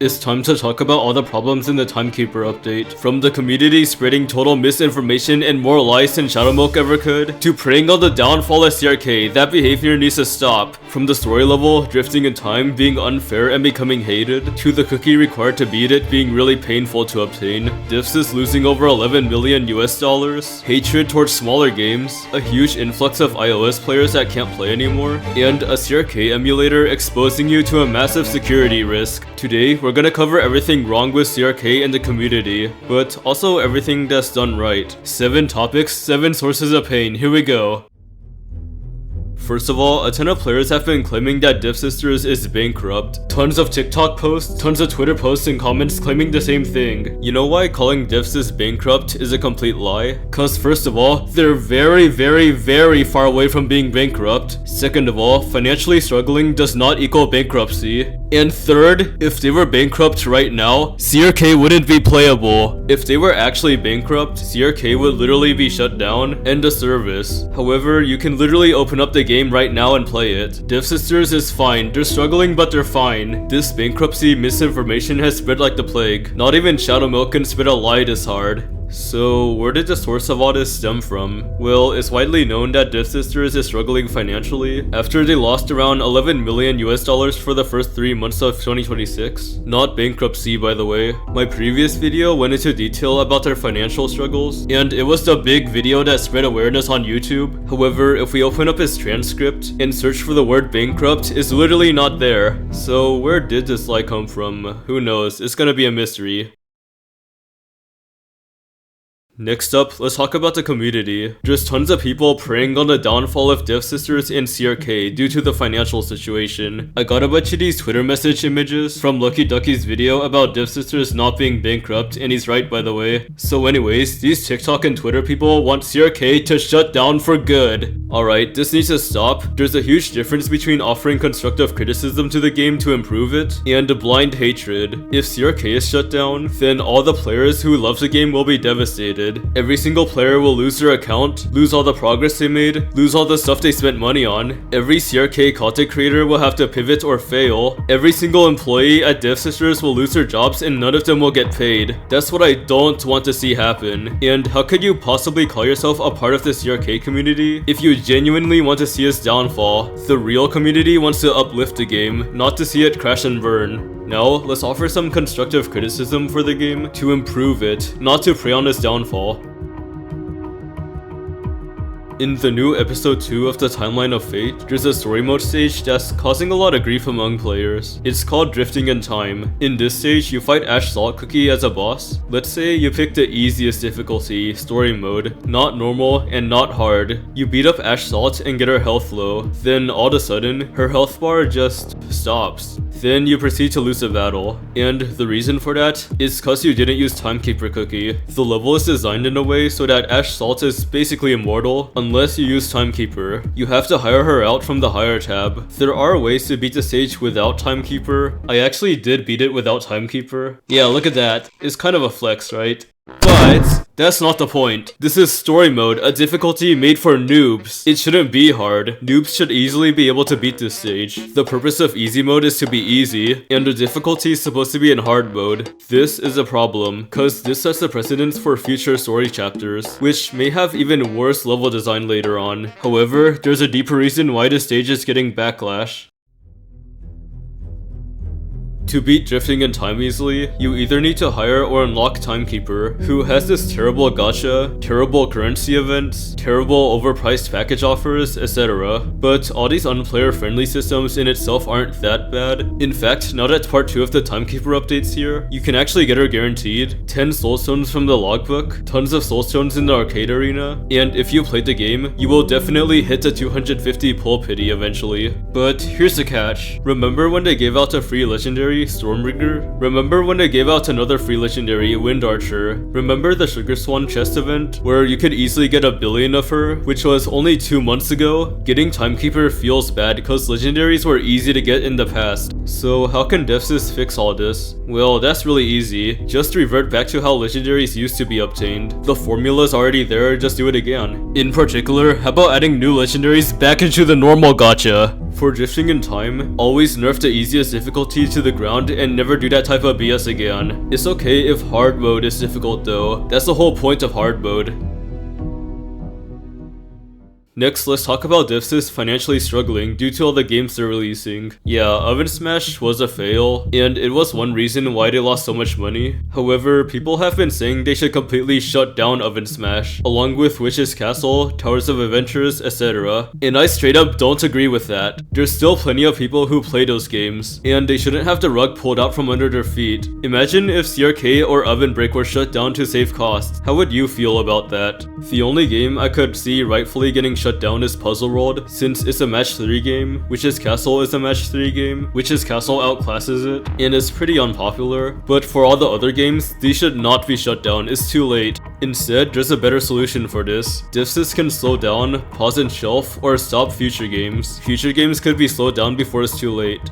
It's time to talk about all the problems in the Timekeeper update. From the community spreading total misinformation and more lies than Shadow Milk ever could, to preying on the downfall of CRK, that behavior needs to stop. From the story level, drifting in time being unfair and becoming hated, to the cookie required to beat it being really painful to obtain, Devsis losing over 11 million US dollars, hatred towards smaller games, a huge influx of iOS players that can't play anymore, and a CRK emulator exposing you to a massive security risk. Today, we're gonna cover everything wrong with CRK and the community, but also everything that's done right. 7 topics, 7 sources of pain, here we go. First of all, a ton of players have been claiming that Devsis is bankrupt. Tons of TikTok posts, tons of Twitter posts and comments claiming the same thing. You know why calling Devsis bankrupt is a complete lie? Cause first of all, they're very far away from being bankrupt. Second of all, financially struggling does not equal bankruptcy. And third, if they were bankrupt right now, CRK wouldn't be playable. If they were actually bankrupt, CRK would literally be shut down, end of service. However, you can literally open up the game right now and play it. Devsis is fine, they're struggling but they're fine. This bankruptcy misinformation has spread like the plague. Not even Shadow Milk can spread a lie this hard. So, where did the source of all this stem from? Well, it's widely known that Devsis is struggling financially after they lost around 11 million US dollars for the first 3 months of 2026. Not bankruptcy, by the way. My previous video went into detail about their financial struggles, and it was the big video that spread awareness on YouTube. However, if we open up his transcript and search for the word bankrupt, it's literally not there. So, where did this lie come from? Who knows? It's gonna be a mystery. Next up, let's talk about the community. There's tons of people preying on the downfall of Devsis and CRK due to the financial situation. I got a bunch of these Twitter message images from Lucky Ducky's video about Devsis not being bankrupt, and he's right, by the way. So anyways, these TikTok and Twitter people want CRK to shut down for good. Alright, this needs to stop. There's a huge difference between offering constructive criticism to the game to improve it, and blind hatred. If CRK is shut down, then all the players who love the game will be devastated. Every single player will lose their account, lose all the progress they made, lose all the stuff they spent money on. Every CRK content creator will have to pivot or fail. Every single employee at Devsis will lose their jobs and none of them will get paid. That's what I don't want to see happen. And how could you possibly call yourself a part of the CRK community if you genuinely want to see its downfall? The real community wants to uplift the game, not to see it crash and burn. Now, let's offer some constructive criticism for the game to improve it, not to prey on its downfall. In the new episode 2 of the Timeline of Fate, there's a story mode stage that's causing a lot of grief among players. It's called Drifting in Time. In this stage, you fight Ash Salt Cookie as a boss. Let's say you pick the easiest difficulty, story mode, not normal and not hard. You beat up Ash Salt and get her health low. Then all of a sudden, her health bar just stops. Then you proceed to lose a battle. And the reason for that is cause you didn't use Timekeeper Cookie. The level is designed in a way so that Ash Salt is basically immortal unless you use Timekeeper. You have to hire her out from the hire tab. There are ways to beat the stage without Timekeeper. I actually did beat it without Timekeeper. Yeah, look at that. It's kind of a flex, right? But that's not the point. This is story mode, a difficulty made for noobs. It shouldn't be hard. Noobs should easily be able to beat this stage. The purpose of easy mode is to be easy, and the difficulty is supposed to be in hard mode. This is a problem, cause this sets the precedence for future story chapters, which may have even worse level design later on. However, there's a deeper reason why this stage is getting backlash. To beat Drifting in Time easily, you either need to hire or unlock Timekeeper, who has this terrible gacha, terrible currency events, terrible overpriced package offers, etc. But all these unplayer-friendly systems in itself aren't that bad. In fact, now that part 2 of the Timekeeper updates here, you can actually get her guaranteed, 10 soulstones from the logbook, tons of soulstones in the arcade arena, and if you played the game, you will definitely hit the 250 pull pity eventually. But here's the catch. Remember when they gave out a free legendary Stormbringer? Remember when they gave out another free legendary Wind Archer? Remember the Sugar Swan chest event where you could easily get a billion of her, which was only 2 months ago? Getting Timekeeper feels bad because legendaries were easy to get in the past. So how can Devsis fix all this? Well, that's really easy. Just revert back to how legendaries used to be obtained. The formula's already there, just do it again. In particular, how about adding new legendaries back into the normal gacha? For drifting in time, always nerf the easiest difficulty to the ground and never do that type of BS again. It's okay if hard mode is difficult though. That's the whole point of hard mode. Next, let's talk about Devsis financially struggling due to all the games they're releasing. Yeah, Oven Smash was a fail, and it was one reason why they lost so much money. However, people have been saying they should completely shut down Oven Smash, along with Witch's Castle, Towers of Adventures, etc. And I straight up don't agree with that. There's still plenty of people who play those games, and they shouldn't have the rug pulled out from under their feet. Imagine if CRK or Oven Break were shut down to save costs. How would you feel about that? The only game I could see rightfully getting shut down is Puzzle World, since it's a match 3 game. Witch's Castle is a match 3 game. Witch's Castle outclasses it, and is pretty unpopular. But for all the other games, these should not be shut down, it's too late. Instead, there's a better solution for this. Devsis can slow down, pause and shelf, or stop future games. Future games could be slowed down before it's too late.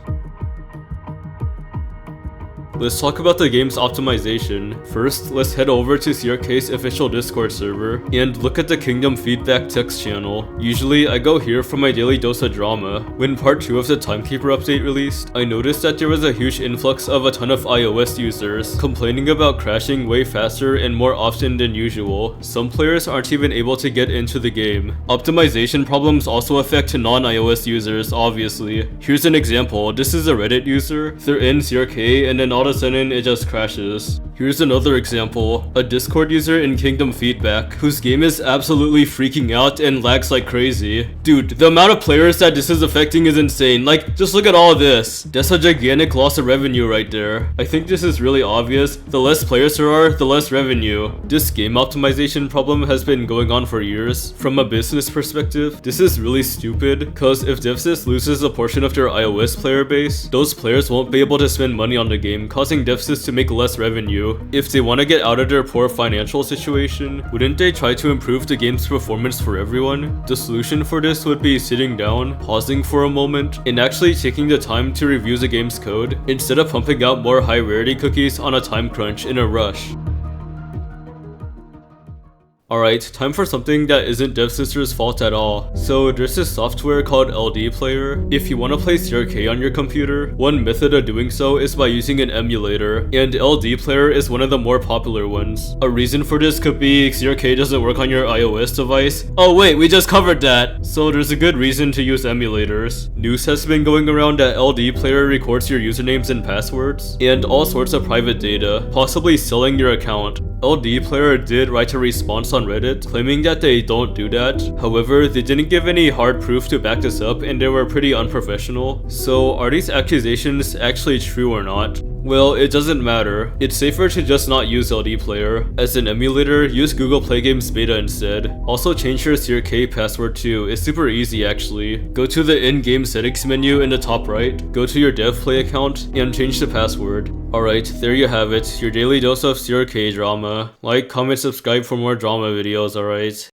Let's talk about the game's optimization. First, let's head over to CRK's official Discord server and look at the Kingdom feedback text channel. Usually, I go here for my daily dose of drama. When part 2 of the Timekeeper update released, I noticed that there was a huge influx of a ton of iOS users complaining about crashing way faster and more often than usual. Some players aren't even able to get into the game. Optimization problems also affect non-iOS users, obviously. Here's an example. This is a Reddit user. They're in CRK and then all of a sudden it just crashes. Here's another example, a Discord user in Kingdom Feedback, whose game is absolutely freaking out and lags like crazy. Dude, the amount of players that this is affecting is insane. Like, just look at all of this. That's a gigantic loss of revenue right there. I think this is really obvious. The less players there are, the less revenue. This game optimization problem has been going on for years. From a business perspective, this is really stupid, cause if Devsis loses a portion of their iOS player base, those players won't be able to spend money on the game, causing Devsis to make less revenue. If they want to get out of their poor financial situation, wouldn't they try to improve the game's performance for everyone? The solution for this would be sitting down, pausing for a moment, and actually taking the time to review the game's code, instead of pumping out more high rarity cookies on a time crunch in a rush. Alright, time for something that isn't Devsister's fault at all. So there's this software called LD Player. If you want to play CRK on your computer, one method of doing so is by using an emulator, and LD Player is one of the more popular ones. A reason for this could be CRK doesn't work on your iOS device. Oh wait, we just covered that! So there's a good reason to use emulators. News has been going around that LD Player records your usernames and passwords, and all sorts of private data, possibly selling your account. LD Player did write a response on Reddit claiming that they don't do that. However, they didn't give any hard proof to back this up and they were pretty unprofessional. So are these accusations actually true or not? Well, it doesn't matter. It's safer to just not use LD Player. As an emulator, use Google Play Games Beta instead. Also change your CRK password too. It's super easy actually. Go to the in-game settings menu in the top right, go to your DevPlay account, and change the password. Alright, there you have it, your daily dose of CRK drama. Like, comment, subscribe for more drama videos, alright?